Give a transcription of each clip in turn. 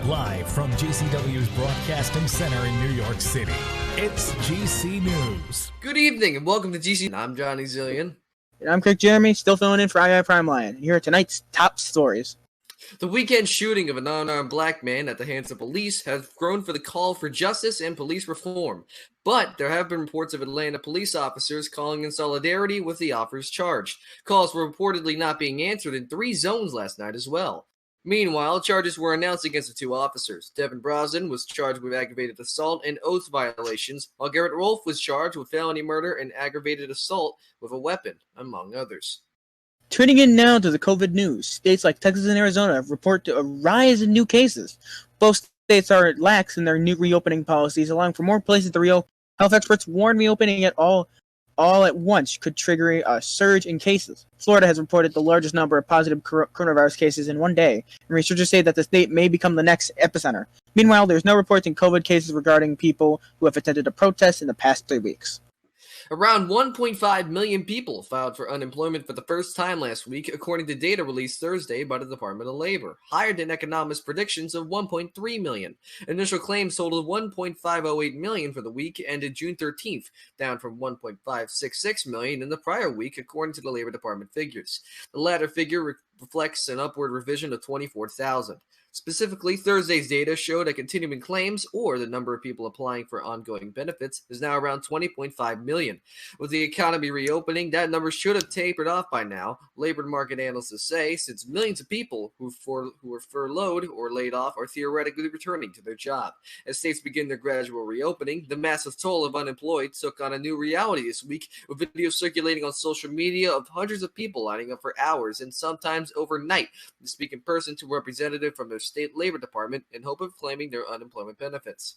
Live from GCW's Broadcasting Center in New York City, it's GC News. Good evening and welcome to GC. I'm JohnnyZillion. And I'm qerqjeremy, still filling in for II Prime Lion. Here are tonight's top stories. The weekend shooting of an unarmed black man at the hands of police has grown for the call for justice and police reform. But there have been reports of Atlanta police officers calling in solidarity with the officers charged. Calls were reportedly not being answered in 3 zones last night as well. Meanwhile, charges were announced against the 2 officers. Devin Brosnan was charged with aggravated assault and oath violations, while Garrett Rolfe was charged with felony murder and aggravated assault with a weapon, among others. Tuning in now to the COVID news. States like Texas and Arizona report a rise in new cases. Both states are lax in their new reopening policies, allowing for more places to reopen. Health experts warn reopening it all at once could trigger a surge in cases. Florida has reported the largest number of positive coronavirus cases in one day, and researchers say that the state may become the next epicenter. Meanwhile, there's no reports in COVID cases regarding people who have attended a protest in the past 3 weeks. Around 1.5 million people filed for unemployment for the first time last week, according to data released Thursday by the Department of Labor, higher than economists' predictions of 1.3 million. Initial claims totaled 1.508 million for the week ended June 13th, down from 1.566 million in the prior week, according to the Labor Department figures. The latter figure reflects an upward revision of 24,000. Specifically, Thursday's data showed that continuing claims, or the number of people applying for ongoing benefits, is now around 20.5 million. With the economy reopening, that number should have tapered off by now, labor market analysts say, since millions of people who were furloughed or laid off are theoretically returning to their job. As states begin their gradual reopening, the massive toll of unemployed took on a new reality this week, with videos circulating on social media of hundreds of people lining up for hours and sometimes overnight to speak in person to a representative from their state labor department in hope of claiming their unemployment benefits.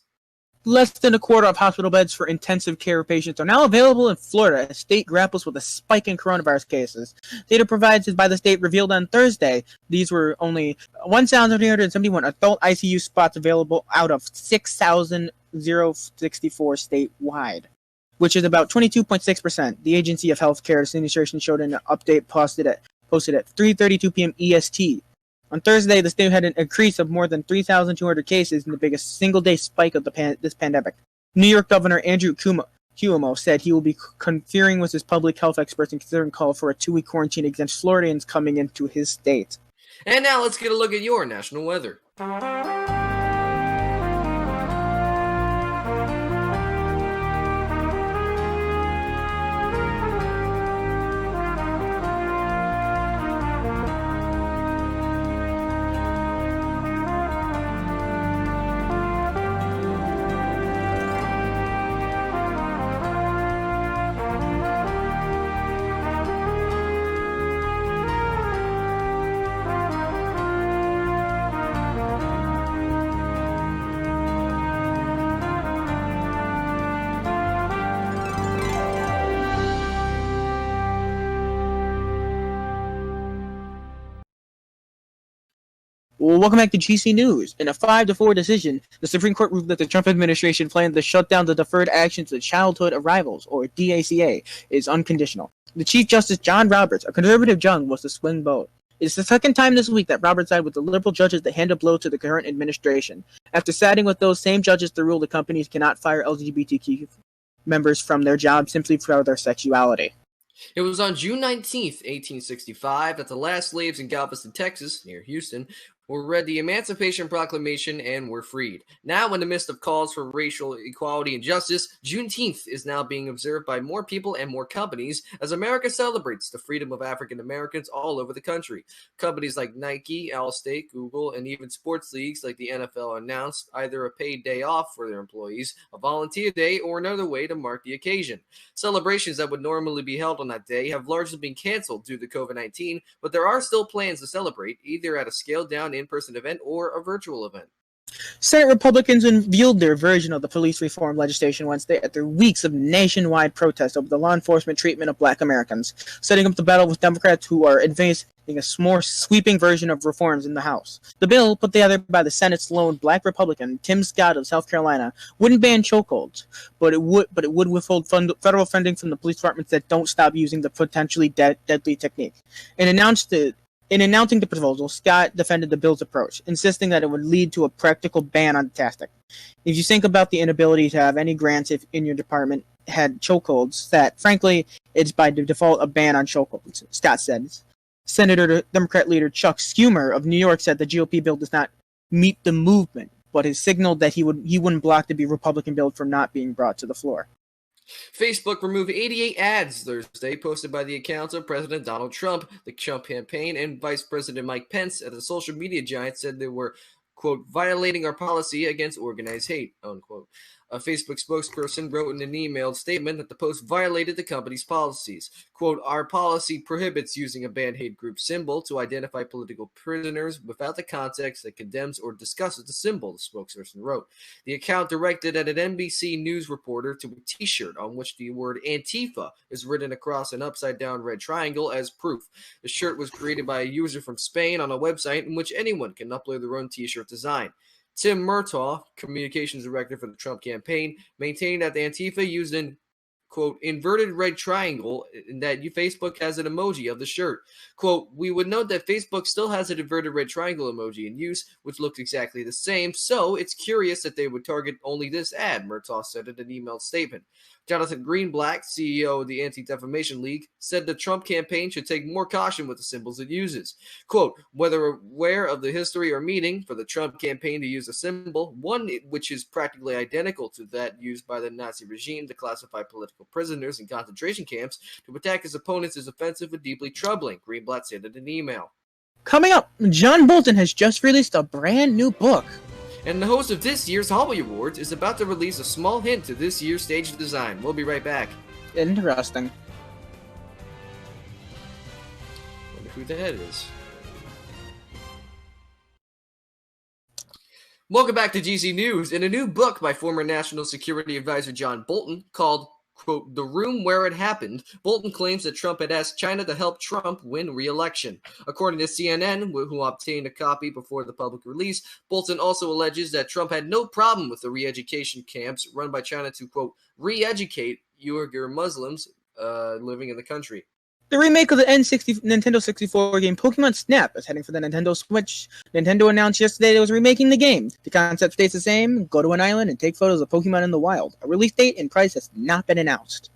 Less than a quarter of hospital beds for intensive care patients are now available in Florida as state grapples with a spike in coronavirus cases. Data provided by the state revealed on Thursday these were only 1,371 adult ICU spots available out of 6,064 statewide, which is about 22.6%. The Agency of Healthcare Administration showed in an update posted at 3:32 p.m. EST. On Thursday, the state had an increase of more than 3,200 cases in the biggest single-day spike of this pandemic. New York Governor Andrew Cuomo said he will be conferring with his public health experts and considering call for a 2-week quarantine against Floridians coming into his state. And now let's get a look at your national weather. Well, welcome back to GC News. In a 5-4 decision, the Supreme Court ruled that the Trump administration plan to shut down the Deferred Action to Childhood Arrivals, or DACA, is unconditional. The Chief Justice John Roberts, a conservative judge, was the swing vote. It's the second time this week that Roberts sided with the liberal judges to hand a blow to the current administration. After siding with those same judges to rule the companies cannot fire LGBTQ members from their jobs simply for their sexuality. It was on June 19th, 1865, that the last slaves in Galveston, Texas, near Houston, were read the Emancipation Proclamation and were freed. Now, in the midst of calls for racial equality and justice, Juneteenth is now being observed by more people and more companies as America celebrates the freedom of African Americans all over the country. Companies like Nike, Allstate, Google, and even sports leagues like the NFL announced either a paid day off for their employees, a volunteer day, or another way to mark the occasion. Celebrations that would normally be held on that day have largely been canceled due to COVID-19, but there are still plans to celebrate, either at a scaled-down in-person event or a virtual event. Senate Republicans unveiled their version of the police reform legislation Wednesday after weeks of nationwide protests over the law enforcement treatment of Black Americans, setting up the battle with Democrats who are advancing a more sweeping version of reforms in the House. The bill, put together by the Senate's lone Black Republican, Tim Scott of South Carolina, wouldn't ban chokeholds, but it would withhold federal funding from the police departments that don't stop using the potentially deadly technique. It announced In announcing the proposal, Scott defended the bill's approach, insisting that it would lead to a practical ban on the tactic. If you think about the inability to have any grants if in your department had chokeholds, that, frankly, it's by default a ban on chokeholds, Scott said. Senator Democrat leader Chuck Schumer of New York said the GOP bill does not meet the movement, but has signaled that he wouldn't block the Republican bill from not being brought to the floor. Facebook removed 88 ads Thursday posted by the accounts of President Donald Trump, the Trump campaign, and Vice President Mike Pence, as the social media giant said they were, quote, violating our policy against organized hate, unquote. A Facebook spokesperson wrote in an emailed statement that the post violated the company's policies. Quote, our policy prohibits using a banned hate group symbol to identify political prisoners without the context that condemns or discusses the symbol, the spokesperson wrote. The account directed at an NBC News reporter to a t-shirt on which the word Antifa is written across an upside-down red triangle as proof. The shirt was created by a user from Spain on a website in which anyone can upload their own t-shirt design. Tim Murtaugh, communications director for the Trump campaign, maintained that the Antifa used an, quote, inverted red triangle and that Facebook has an emoji of the shirt. Quote, we would note that Facebook still has an inverted red triangle emoji in use, which looks exactly the same, so it's curious that they would target only this ad, Murtaugh said in an emailed statement. Jonathan Greenblatt, CEO of the Anti-Defamation League, said the Trump campaign should take more caution with the symbols it uses. Quote, whether aware of the history or meaning for the Trump campaign to use a symbol, one which is practically identical to that used by the Nazi regime to classify political prisoners in concentration camps to attack his opponents is offensive and deeply troubling, Greenblatt said in an email. Coming up, John Bolton has just released a brand new book. And the host of this year's Hobby Awards is about to release a small hint to this year's stage design. We'll be right back. Interesting. Wonder who that is. Welcome back to GC News. In a new book by former National Security Advisor John Bolton called, quote, The Room Where It Happened, Bolton claims that Trump had asked China to help Trump win re-election. According to CNN, who obtained a copy before the public release, Bolton also alleges that Trump had no problem with the re-education camps run by China to, quote, re-educate Uyghur Muslims living in the country. The remake of the Nintendo 64 game Pokemon Snap is heading for the Nintendo Switch. Nintendo announced yesterday it was remaking the game. The concept stays the same: go to an island and take photos of Pokemon in the wild. A release date and price has not been announced.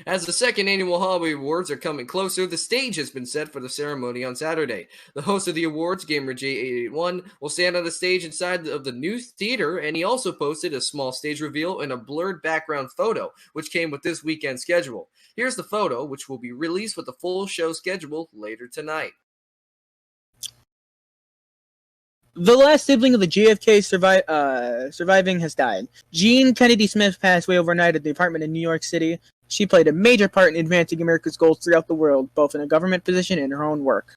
As the second annual Hobby Awards are coming closer, the stage has been set for the ceremony on Saturday. The host of the awards, Gamer J881, will stand on the stage inside of the new theater, and he also posted a small stage reveal and a blurred background photo, which came with this weekend's schedule. Here's the photo, which will be released with the full show schedule later tonight. The last sibling of the JFK surviving has died. Jean Kennedy Smith passed away overnight at the apartment in New York City. She played a major part in advancing America's goals throughout the world, both in a government position and in her own work.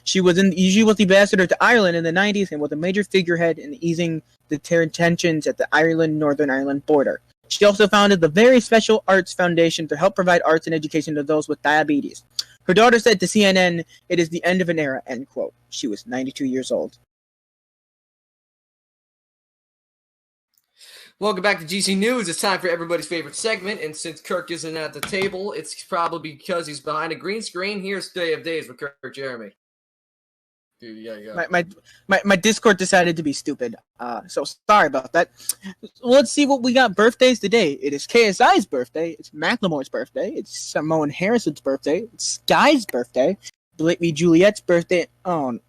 She was the ambassador to Ireland in the 90s and was a major figurehead in easing the tensions at the Ireland-Northern Ireland border. She also founded the Very Special Arts Foundation to help provide arts and education to those with diabetes. Her daughter said to CNN, "It is the end of an era," end quote. She was 92 years old. Welcome back to GC News. It's time for everybody's favorite segment, and since Kirk isn't at the table, it's probably because he's behind a green screen. Here's Day of Days with qerqjeremy. Dude, yeah. My Discord decided to be stupid, so sorry about that. Let's see what we got birthdays today. It is KSI's birthday, it's Macklemore's birthday, it's Samoan Harrison's birthday, it's Sky's birthday, Blately Juliet's birthday. Oh,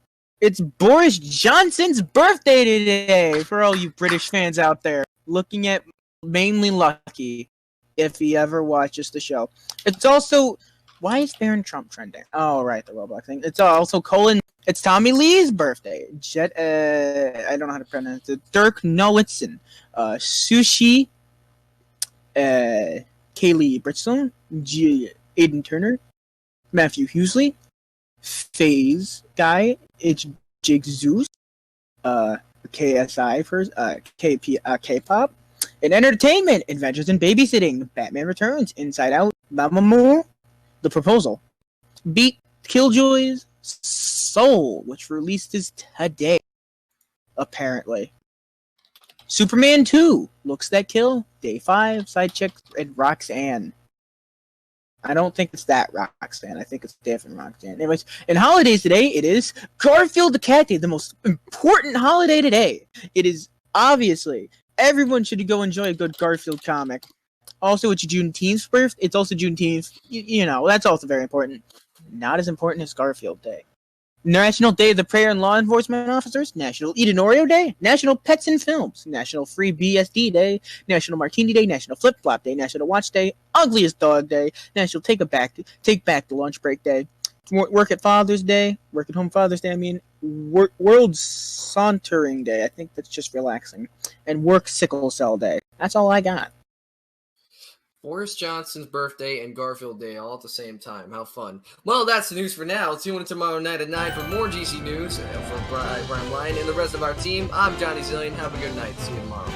it's Boris Johnson's birthday today for all you British fans out there. Looking at mainly Lucky, if he ever watches the show. It's also, why is Barron Trump trending? Oh, right, the Roblox thing. It's also it's Tommy Lee's birthday. I don't know how to pronounce it. Dirk Nowitzki, Sushi, Kaylee Bridgestone, Aiden Turner, Matthew Hughesy, FaZe Guy, it's Jake Zeus, KSI first, K-pop, in entertainment, Adventures in Babysitting, Batman Returns, Inside Out, Mamamoo, The Proposal, Beat Killjoys, Soul, which releases today, apparently. Superman 2, Looks That Kill, Day 5, Side Chick, and Roxanne. I don't think it's that Roxanne. I think it's different Roxanne. Anyways, and holidays today, it is Garfield the Cat Day, the most important holiday today. It is obviously everyone should go enjoy a good Garfield comic. Also, it's Juneteenth's birthday. It's also Juneteenth. You know, that's also very important. Not as important as Garfield Day. National Day of the Prayer and Law Enforcement Officers, National Eat an Oreo Day, National Pets in Films, National Free BSD Day, National Martini Day, National Flip Flop Day, National Watch Day, Ugliest Dog Day, National Take Back the Lunch Break Day, Work at Father's Day, Work at Home Father's Day, World Sauntering Day, I think that's just relaxing, and Work Sickle Cell Day. That's all I got. Boris Johnson's birthday and Garfield Day all at the same time. How fun. Well, that's the news for now. Tune in tomorrow night at 9 for more GC News. For Brian Lyon and the rest of our team, I'm JohnnyZillion. Have a good night. See you tomorrow.